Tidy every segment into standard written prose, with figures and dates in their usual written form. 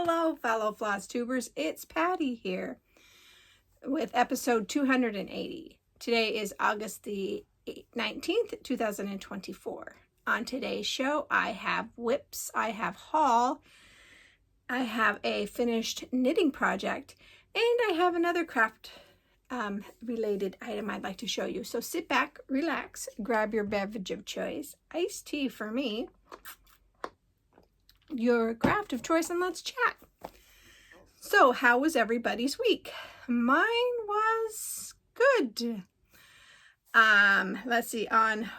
Hello, fellow Flosstubers. It's Patty here with episode 280. Today is August the 19th, 2024. On today's show, I have whips, I have haul, I have a finished knitting project, and I have another craft related item I'd like to show you. So sit back, relax, grab your beverage of choice, iced tea for me, your craft of choice, and let's chat. So how was everybody's week? Mine was good. Let's see, on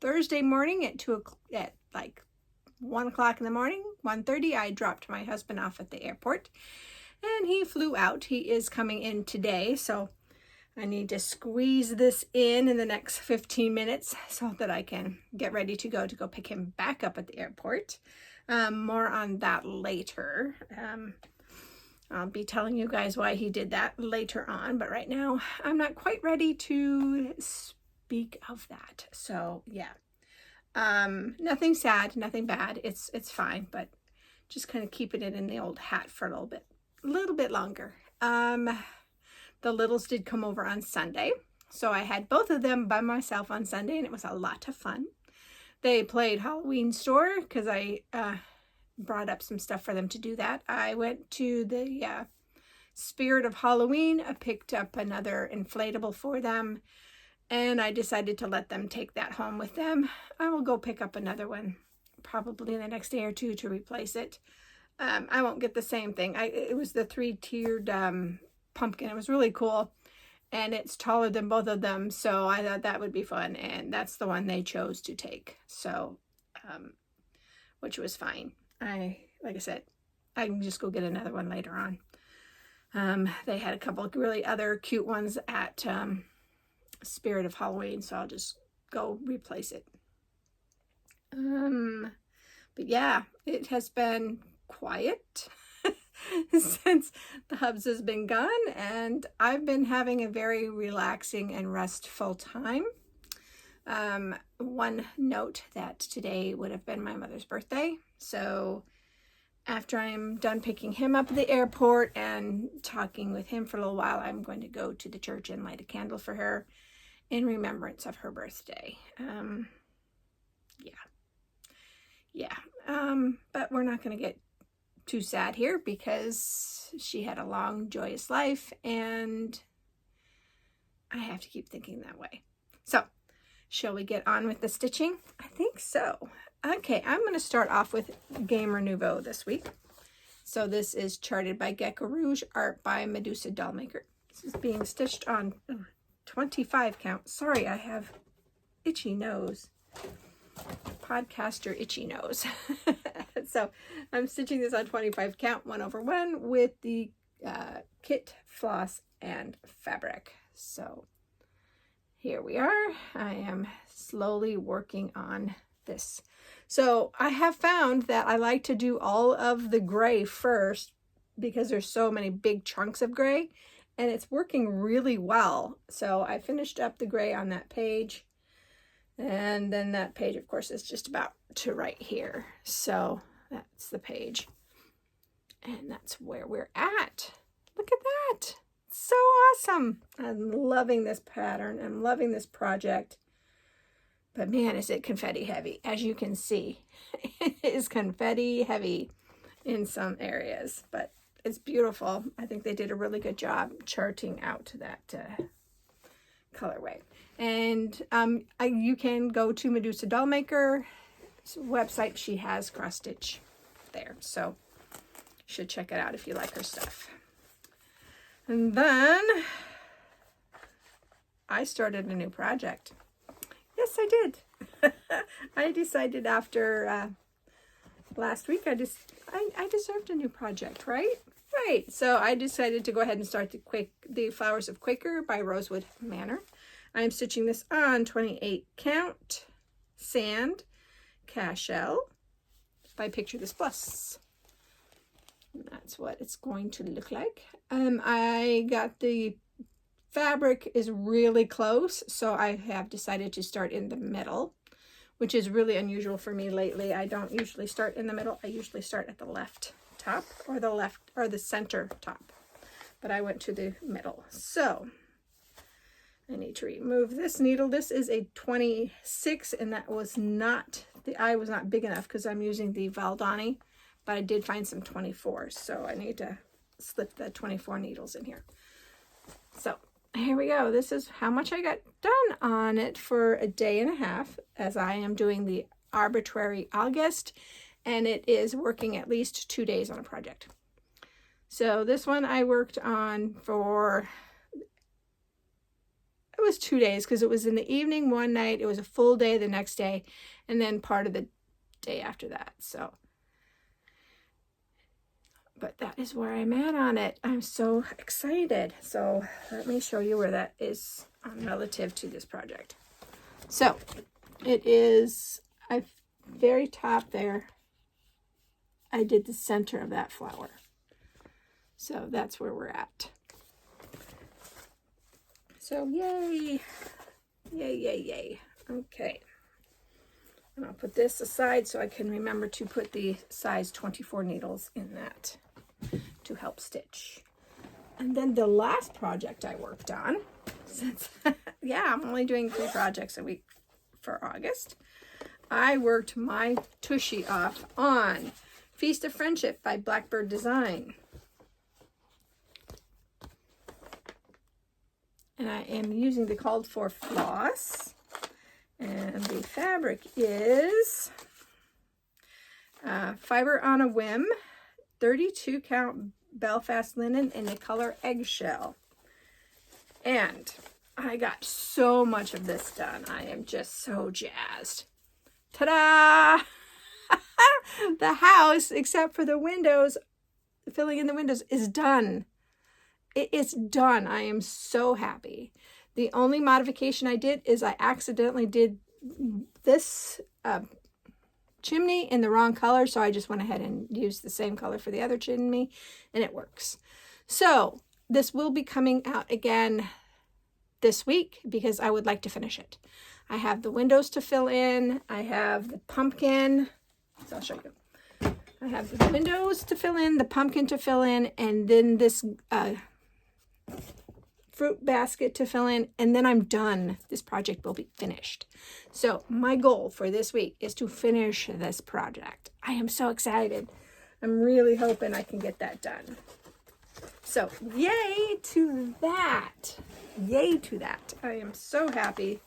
Thursday morning at like 1 o'clock in the morning, 1:30, I dropped my husband off at the airport and he flew out. He is coming in today, so I need to squeeze this in the next 15 minutes so that I can get ready to go pick him back up at the airport. More on that later. I'll be telling you guys why he did that later on, but right now I'm not quite ready to speak of that. So yeah, nothing sad, nothing bad. It's fine, but just kind of keeping it in the old hat for a little bit longer. The littles did come over on Sunday, so I had both of them by myself on Sunday, and it was a lot of fun. They played Halloween store because I brought up some stuff for them to do that. I went to the Spirit of Halloween. I picked up another inflatable for them, and I decided to let them take that home with them. I will go pick up another one probably in the next day or two to replace it. I won't get the same thing. It was the 3-tiered pumpkin. It was really cool. And it's taller than both of them, so I thought that would be fun, and that's the one they chose to take. So, which was fine. Like I said, I can just go get another one later on. They had a couple of really other cute ones at Spirit of Halloween, so I'll just go replace it. But yeah, it has been quiet since the hubs has been gone, and I've been having a very relaxing and restful time. One note that today would have been my mother's birthday, so after I'm done picking him up at the airport and talking with him for a little while, I'm going to go to the church and light a candle for her in remembrance of her birthday. But we're not going to get too sad here because she had a long, joyous life, and I have to keep thinking that way. So, shall we get on with the stitching? I think so. Okay, I'm going to start off with Gamer Nouveau this week. So this is charted by Gecko Rouge, art by Medusa Dollmaker. This is being stitched on 25 count. Sorry, I have itchy nose. Podcaster itchy nose. So I'm stitching this on 25 count 1/1 with the kit, floss, and fabric. So here we are. I am slowly working on this. So I have found that I like to do all of the gray first because there's so many big chunks of gray, and it's working really well. So I finished up the gray on that page. And then that page, of course, is just about to right here. So that's the page. And that's where we're at. Look at that. It's so awesome. I'm loving this pattern. I'm loving this project. But man, is it confetti heavy. As you can see, it is confetti heavy in some areas. But it's beautiful. I think they did a really good job charting out that colorway. And you can go to Medusa Dollmaker's website. She has cross stitch there, so you should check it out if you like her stuff. And then I started a new project. Yes, I did. I decided after last week I deserved a new project, right? Right. So I decided to go ahead and start the Flowers of Quaker by Rosewood Manor. I'm stitching this on 28 count sand cashel by Picture This Plus. That's what it's going to look like. I got the fabric is really close, so I have decided to start in the middle, which is really unusual for me lately. I don't usually start in the middle. I usually start at the left top or the left or the center top, but I went to the middle. So I need to remove this needle. This is a 26, and that was not, the eye was not big enough because I'm using the Valdani, but I did find some 24s, so I need to slip the 24 needles in here. So here we go. This is how much I got done on it for a day and a half, as I am doing the arbitrary August, and it is working at least 2 days on a project. So this one I worked on for, it was 2 days because it was in the evening one night, it was a full day the next day, and then part of the day after that. So, but that is where I'm at on it. I'm so excited. So let me show you where that is relative to this project. So it is a very top there. I did the center of that flower. So that's where we're at. So yay, yay, yay, yay. Okay. And I'll put this aside so I can remember to put the size 24 needles in that to help stitch. And then the last project I worked on, since, yeah, I'm only doing 3 projects a week for August, I worked my tushy off on Feast of Friendship by Blackbird Design. And I am using the called for floss, and the fabric is Fiber on a Whim, 32 count Belfast linen in the color Eggshell. And I got so much of this done. I am just so jazzed. Ta-da! The house, except for the windows, filling in the windows, is done. It is done. I am so happy. The only modification I did is I accidentally did this chimney in the wrong color, so I just went ahead and used the same color for the other chimney, and it works. So this will be coming out again this week because I would like to finish it. I have the windows to fill in. I have the pumpkin. So I'll show you. I have the windows to fill in, the pumpkin to fill in, and then this fruit basket to fill in, and then I'm done. This project will be finished. So my goal for this week is to finish this project. I am so excited. I'm really hoping I can get that done. So yay to that. Yay to that. I am so happy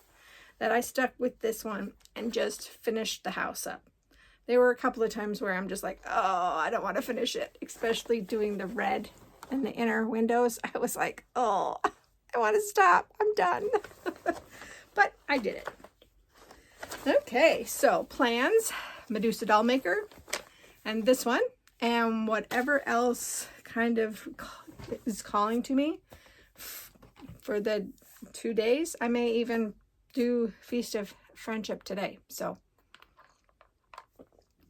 that I stuck with this one and just finished the house up. There were a couple of times where I'm just like, oh, I don't want to finish it, especially doing the red and the inner windows. I was like, oh, I want to stop. I'm done. But I did it. Okay, so plans, Medusa doll maker, and this one, and whatever else kind of is calling to me for the 2 days. I may even do Feast of Friendship today. So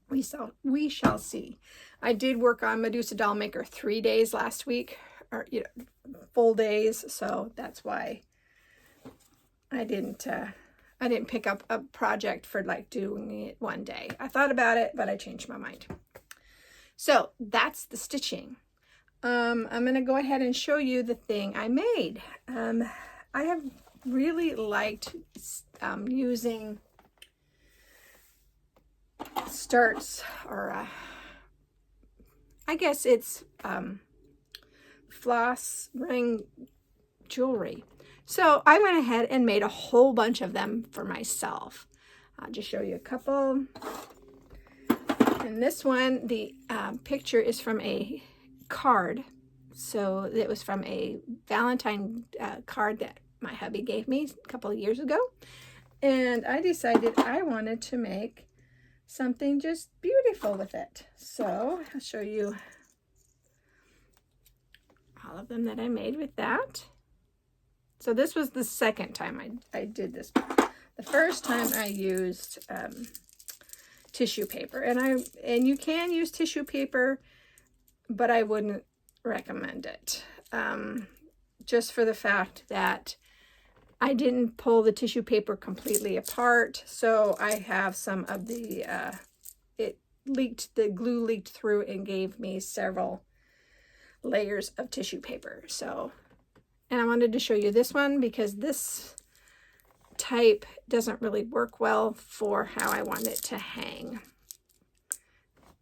we shall see. I did work on Medusa doll maker 3 days last week, or full days, so that's why I didn't pick up a project for like doing it one day. I thought about it, but I changed my mind. So that's the stitching. I'm gonna go ahead and show you the thing I made. I have really liked using starts, or I guess it's floss ring jewelry. So I went ahead and made a whole bunch of them for myself. I'll just show you a couple. And this one, the picture is from a card. So it was from a Valentine card that my hubby gave me a couple of years ago. And I decided I wanted to make something just beautiful with it. So I'll show you all of them that I made with that. So this was the second time I did this. The first time I used tissue paper, and you can use tissue paper, but I wouldn't recommend it. Just for the fact that I didn't pull the tissue paper completely apart, so I have some of the the glue leaked through and gave me several layers of tissue paper. So, and I wanted to show you this one because this type doesn't really work well for how I want it to hang.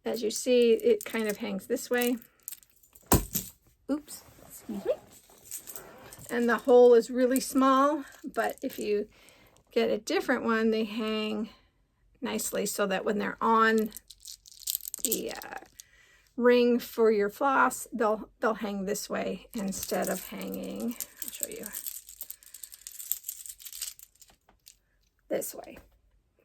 As you see, it kind of hangs this way. Oops, excuse me. And the hole is really small, but if you get a different one, they hang nicely so that when they're on the ring for your floss, they'll hang this way instead of hanging, I'll show you, this way.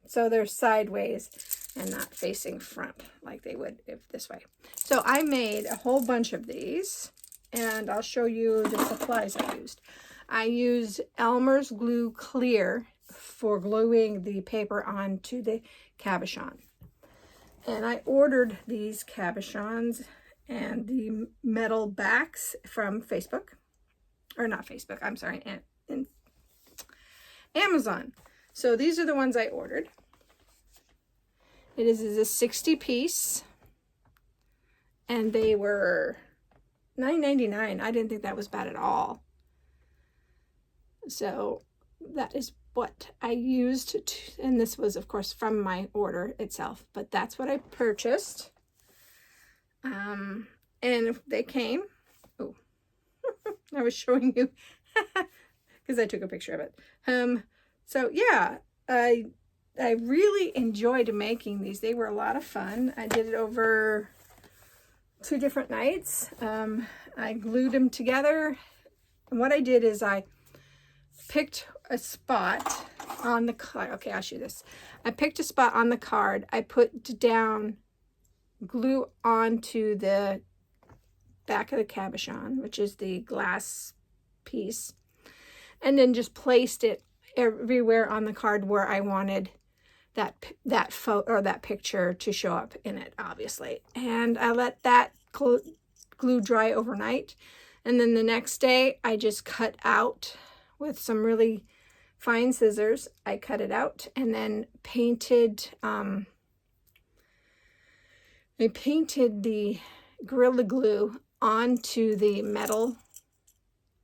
So they're sideways and not facing front like they would if this way. So I made a whole bunch of these, and I'll show you the supplies I used. I used Elmer's Glue Clear for gluing the paper onto the cabochon. And I ordered these cabochons and the metal backs from Facebook. Or not Facebook, I'm sorry, in Amazon. So these are the ones I ordered. It is a 60 piece. And they were $9.99. I didn't think that was bad at all. So that is what I used, and this was of course from my order itself, but that's what I purchased. And they came, oh, I was showing you because I took a picture of it. So yeah, I really enjoyed making these. They were a lot of fun. I did it over 2 different nights. I glued them together, and what I did is I picked a spot on the card. Okay, I'll show you this. I picked a spot on the card. I put down glue onto the back of the cabochon, which is the glass piece, and then just placed it everywhere on the card where I wanted that photo or that picture to show up in it, obviously. And I let that glue dry overnight, and then the next day I just cut out with some really fine scissors. I cut it out and then painted, I painted the Gorilla Glue onto the metal,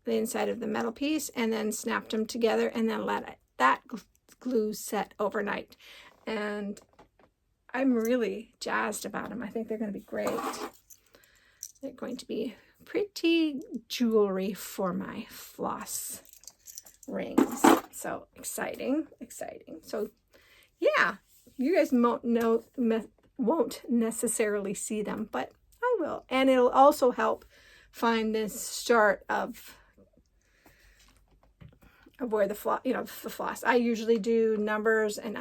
the inside of the metal piece, and then snapped them together and then let that glue set overnight. And I'm really jazzed about them. I think they're going to be great. They're going to be pretty jewelry for my floss rings. So exciting. So yeah, you guys won't necessarily see them, but I will. And it'll also help find this start of where the floss, the floss. I usually do numbers and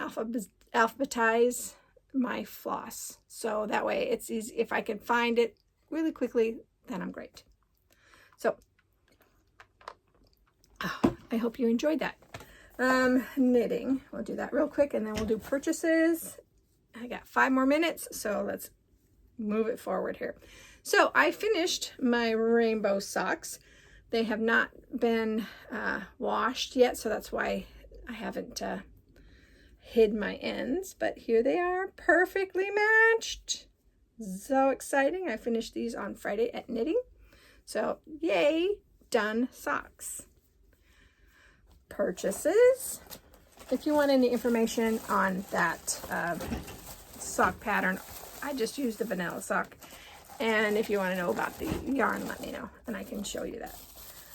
alphabetize my floss. So that way it's easy. If I can find it really quickly, then I'm great. So I hope you enjoyed that. Knitting, we'll do that real quick and then we'll do purchases. I got 5 more minutes, so let's move it forward here. So I finished my rainbow socks. They have not been washed yet, so that's why I haven't hid my ends, but here they are, perfectly matched. So exciting. I finished these on Friday at knitting. So yay, done socks. Purchases. If you want any information on that sock pattern, I just used the vanilla sock. And if you want to know about the yarn, let me know and I can show you that.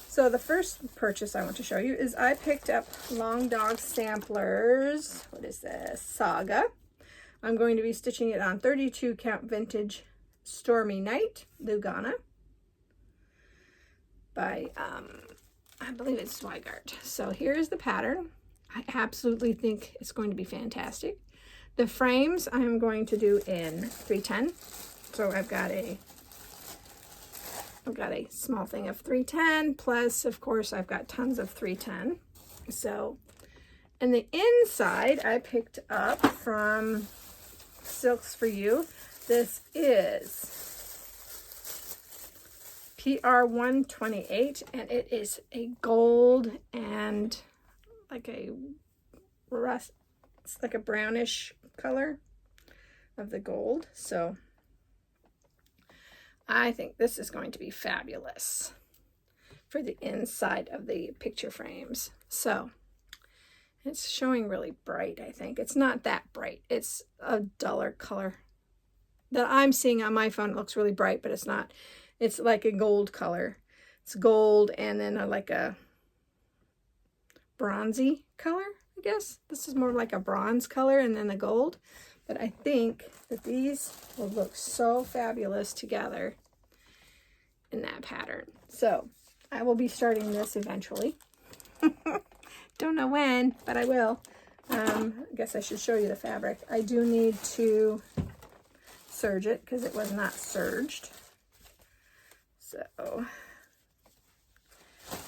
So the first purchase I want to show you is I picked up Long Dog Samplers. What is this? Saga. I'm going to be stitching it on 32 count vintage Stormy Night, Lugana, by I believe it's Zweigart. So here's the pattern. I absolutely think it's going to be fantastic. The frames I'm going to do in 310. So I've got a small thing of 310, plus of course I've got tons of 310. So, and the inside I picked up from Silks for You. This is PR 128, and it is a gold and like a rust, it's like a brownish color. of the gold. So I think this is going to be fabulous for the inside of the picture frames. So it's showing really bright, I think. It's not that bright. It's a duller color that I'm seeing on my phone. It looks really bright, but it's not. It's like a gold color. It's gold and then like a bronzy color, I guess. This is more like a bronze color and then the gold. But I think that these will look so fabulous together in that pattern. So I will be starting this eventually. Don't know when, but I will. I guess I should show you the fabric. I do need to serge it because it was not serged. So,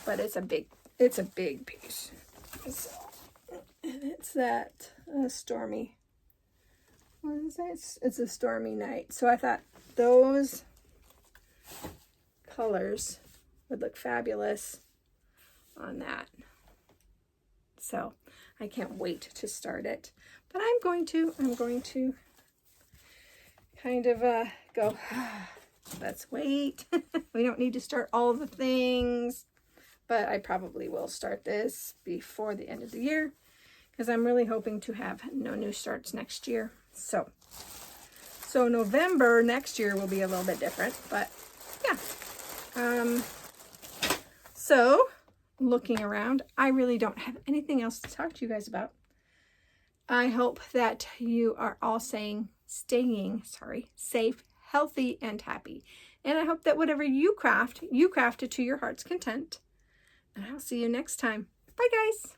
but it's a big piece. So, and it's that stormy. What is that? It's a stormy night. So I thought those colors would look fabulous on that. So I can't wait to start it, but I'm going to kind of go, let's wait. We don't need to start all the things, but I probably will start this before the end of the year because I'm really hoping to have no new starts next year. So November next year will be a little bit different, but yeah. So looking around, I really don't have anything else to talk to you guys about. I hope that you are all staying safe, healthy, and happy. And I hope that whatever you craft it to your heart's content. And I'll see you next time. Bye, guys.